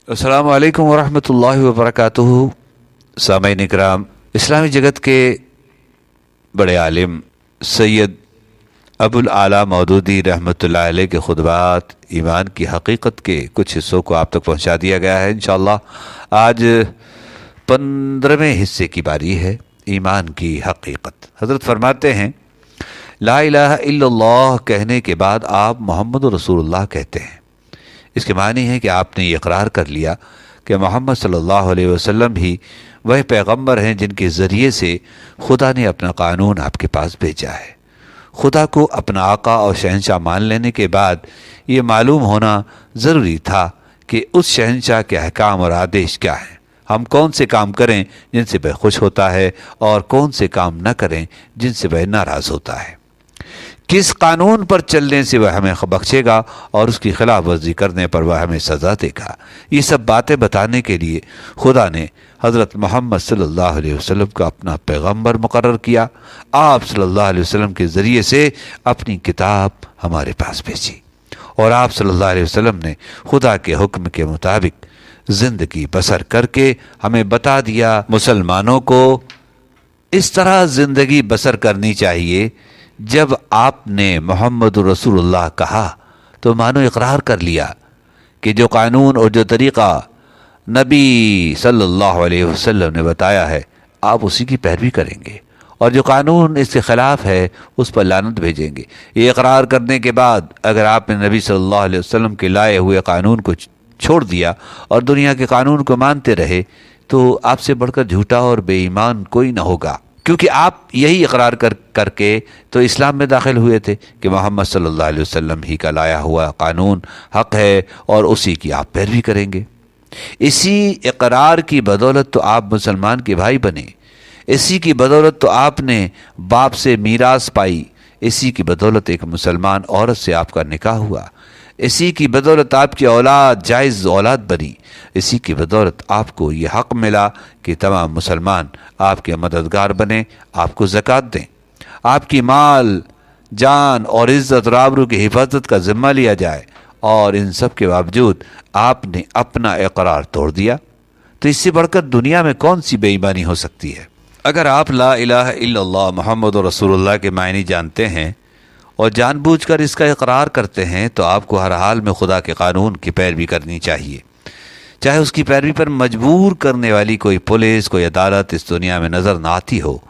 अस्सलामु अलैकुम वरहमतुल्लाहि वबरकातुहू। सामईन इकराम, इस्लामी जगत के बड़े आलिम सैयद अबुल आला मौदूदी रहमतुल्लाह अलैह के खुतबात ईमान की हकीकत के कुछ हिस्सों को आप तक पहुँचा दिया गया है। इंशाअल्लाह आज 15वें हिस्से की बारी है, ईमान की हकीकत। हज़रत फरमाते हैं, ला इलाहा इल्लल्लाह कहने के बाद आप मोहम्मद रसूलुल्लाह कहते हैं। इसके मानी है कि आपने ये इकरार कर लिया कि मोहम्मद सल्लल्लाहु अलैहि वसल्लम ही वह पैगंबर हैं जिनके ज़रिए से खुदा ने अपना कानून आपके पास भेजा है। खुदा को अपना आका और शहंशाह मान लेने के बाद ये मालूम होना ज़रूरी था कि उस शहंशाह के अहकाम और आदेश क्या हैं, हम कौन से काम करें जिनसे वह खुश होता है और कौन से काम न करें जिनसे वह नाराज़ होता है, किस कानून पर चलने से वह हमें बख्शेगा और उसकी खिलाफ वर्जी करने पर वह हमें सज़ा देगा। ये सब बातें बताने के लिए खुदा ने हज़रत मोहम्मद सल्लल्लाहु अलैहि वसल्लम का अपना पैगंबर मुकर्रर किया। आप सल्लल्लाहु अलैहि वसल्लम के ज़रिए से अपनी किताब हमारे पास भेजी और आप सल्लल्लाहु अलैहि वसल्लम ने खुदा के हुक्म के मुताबिक ज़िंदगी बसर करके हमें बता दिया मुसलमानों को इस तरह ज़िंदगी बसर करनी चाहिए। जब आपने मोहम्मद रसूलुल्लाह कहा तो मानो इकरार कर लिया कि जो कानून और जो तरीक़ा नबी सल्लल्लाहु अलैहि वसल्लम ने बताया है आप उसी की पैरवी करेंगे और जो कानून इसके ख़िलाफ़ है उस पर लानत भेजेंगे। ये इकरार करने के बाद अगर आपने नबी सल्लल्लाहु अलैहि वसल्लम के लाए हुए कानून को छोड़ दिया और दुनिया के कानून को मानते रहे तो आपसे बढ़कर झूठा और बेईमान कोई ना होगा, क्योंकि आप यही इकरार करके तो इस्लाम में दाखिल हुए थे कि मोहम्मद सल्लल्लाहु अलैहि वसल्लम ही का लाया हुआ कानून हक़ है और उसी की आप पैरवी करेंगे। इसी इकरार की बदौलत तो आप मुसलमान के भाई बने, इसी की बदौलत तो आपने बाप से मीरास पाई, इसी की बदौलत एक मुसलमान औरत से आपका निकाह हुआ, इसी की बदौलत आपकी औलाद जायज़ औलाद बनी, इसी की बदौलत आपको ये हक़ मिला कि तमाम मुसलमान आपके मददगार बने, आपको ज़कात दें, आपकी माल जान और इज़्ज़त और आबरू की हिफाजत का ज़िम्मा लिया जाए। और इन सब के बावजूद आपने अपना इक़रार तोड़ दिया, तो इससे बढ़कर दुनिया में कौन सी बेईमानी हो सकती है। अगर आप ला इलाहा इल्लल्लाह मुहम्मद रसूलुल्लाह के मायने जानते हैं और जानबूझकर इसका इकरार करते हैं तो आपको हर हाल में खुदा के कानून की पैरवी करनी चाहिए, चाहे उसकी पैरवी पर मजबूर करने वाली कोई पुलिस कोई अदालत इस दुनिया में नज़र ना आती हो।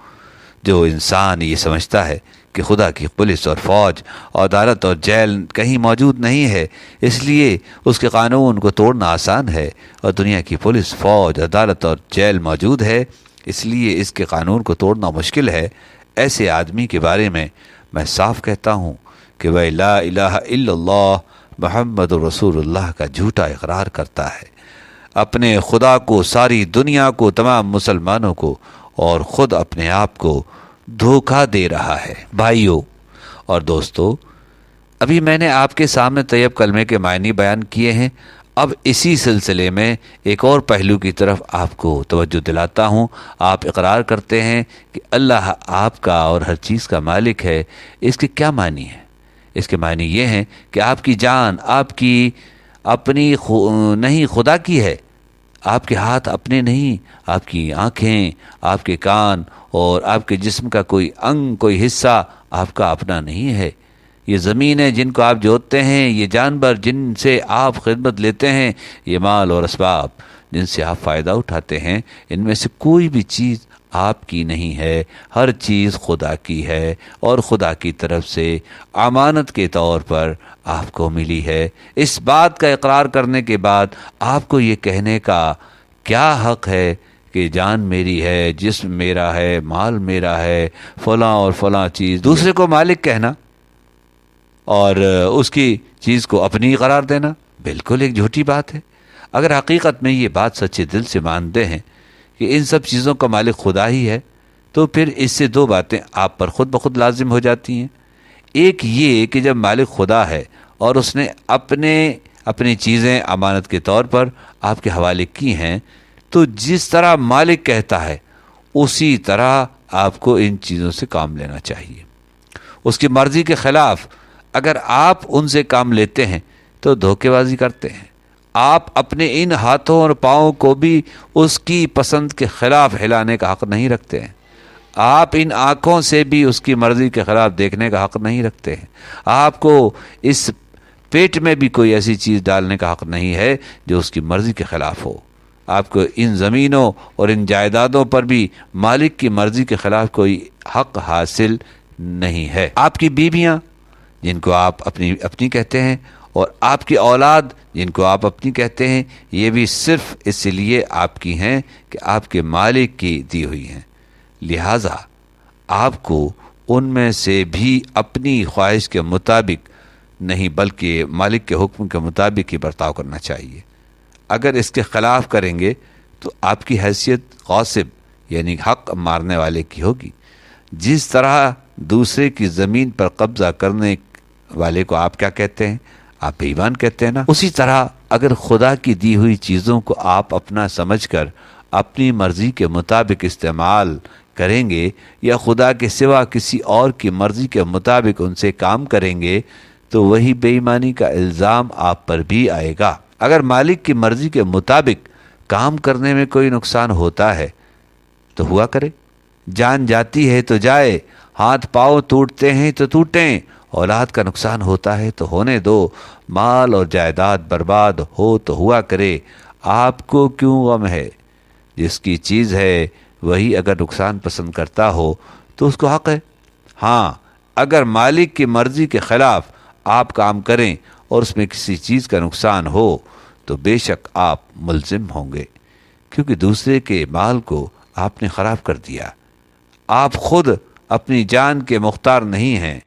जो इंसान ये समझता है कि खुदा की पुलिस और फ़ौज और अदालत और जेल कहीं मौजूद नहीं है इसलिए उसके कानून को तोड़ना आसान है, और दुनिया की पुलिस फ़ौज अदालत और जेल मौजूद है इसलिए इसके कानून को तोड़ना मुश्किल है, ऐसे आदमी के बारे में मैं साफ कहता हूँ कि वह ला इलाहा इल्लल्लाह मुहम्मद रसूलुल्लाह का झूठा इकरार करता है, अपने खुदा को, सारी दुनिया को, तमाम मुसलमानों को और ख़ुद अपने आप को धोखा दे रहा है। भाइयों और दोस्तों, अभी मैंने आपके सामने तैयब कलमे के मायने बयान किए हैं। अब इसी सिलसिले में एक और पहलू की तरफ आपको तवज्जो दिलाता हूँ। आप इकरार करते हैं कि अल्लाह आपका और हर चीज़ का मालिक है, इसके क्या मानी है? इसके मानी ये हैं कि आपकी जान आपकी अपनी नहीं खुदा की है, आपके हाथ अपने नहीं, आपकी आँखें, आपके कान और आपके जिस्म का कोई अंग कोई हिस्सा आपका अपना नहीं है। ये ज़मीन है जिनको आप जोतते हैं, ये जानवर जिनसे आप खिदमत लेते हैं, ये माल और असबाब जिनसे आप फ़ायदा उठाते हैं, इनमें से कोई भी चीज़ आपकी नहीं है, हर चीज़ खुदा की है और खुदा की तरफ से अमानत के तौर पर आपको मिली है। इस बात का इकरार करने के बाद आपको ये कहने का क्या हक़ है कि जान मेरी है, जिस्म मेरा है, माल मेरा है, फ़लाँ और फ़लाँ चीज़, दूसरे को मालिक कहना और उसकी चीज़ को अपनी करार देना बिल्कुल एक झूठी बात है। अगर हकीकत में ये बात सच्चे दिल से मानते हैं कि इन सब चीज़ों का मालिक खुदा ही है तो फिर इससे दो बातें आप पर खुद ब खुद लाजिम हो जाती हैं। एक ये कि जब मालिक खुदा है और उसने अपनी चीज़ें अमानत के तौर पर आपके हवाले की हैं तो जिस तरह मालिक कहता है उसी तरह आपको इन चीज़ों से काम लेना चाहिए। उसकी मर्ज़ी के ख़िलाफ़ अगर आप उनसे काम लेते हैं तो धोखेबाजी करते हैं, آپ اپنے ان ہاتھوں اور پاؤں کو بھی اس کی پسند کے خلاف ہلانے کا حق نہیں رکھتے ہیں۔ آپ ان آنکھوں سے بھی اس کی مرضی کے خلاف دیکھنے کا حق نہیں رکھتے ہیں۔ آپ کو اس پیٹ میں بھی کوئی ایسی چیز ڈالنے کا حق نہیں ہے جو اس کی مرضی کے خلاف ہو۔ آپ کو ان زمینوں اور ان جائیدادوں پر بھی مالک کی مرضی کے خلاف کوئی حق حاصل نہیں ہے۔ آپ کی بیویاں جن کو آپ اپنی کہتے ہیں، اور آپ کی اولاد جن کو آپ اپنی کہتے ہیں، یہ بھی صرف اس لیے آپ کی ہیں کہ آپ کے مالک کی دی ہوئی ہیں۔ لہٰذا آپ کو ان میں سے بھی اپنی خواہش کے مطابق نہیں بلکہ مالک کے حکم کے مطابق ہی برتاؤ کرنا چاہیے۔ اگر اس کے خلاف کریں گے تو آپ کی حیثیت غاصب یعنی حق مارنے والے کی ہوگی۔ جس طرح دوسرے کی زمین پر قبضہ کرنے والے کو آپ کیا کہتے ہیں؟ آپ بے ایمان کہتے ہیں نا۔ اسی طرح اگر خدا کی دی ہوئی چیزوں کو آپ اپنا سمجھ کر اپنی مرضی کے مطابق استعمال کریں گے یا خدا کے سوا کسی اور کی مرضی کے مطابق ان سے کام کریں گے تو وہی بے ایمانی کا الزام آپ پر بھی آئے گا۔ اگر مالک کی مرضی کے مطابق کام کرنے میں کوئی نقصان ہوتا ہے تو ہوا کرے، جان جاتی ہے تو جائے، ہاتھ پاؤں ٹوٹتے ہیں تو ٹوٹیں، اولاد کا نقصان ہوتا ہے تو ہونے دو، مال اور جائیداد برباد ہو تو ہوا کرے، آپ کو کیوں غم ہے؟ جس کی چیز ہے وہی اگر نقصان پسند کرتا ہو تو اس کو حق ہے۔ ہاں، اگر مالک کی مرضی کے خلاف آپ کام کریں اور اس میں کسی چیز کا نقصان ہو تو بے شک آپ ملزم ہوں گے، کیونکہ دوسرے کے مال کو آپ نے خراب کر دیا۔ آپ خود اپنی جان کے مختار نہیں ہیں۔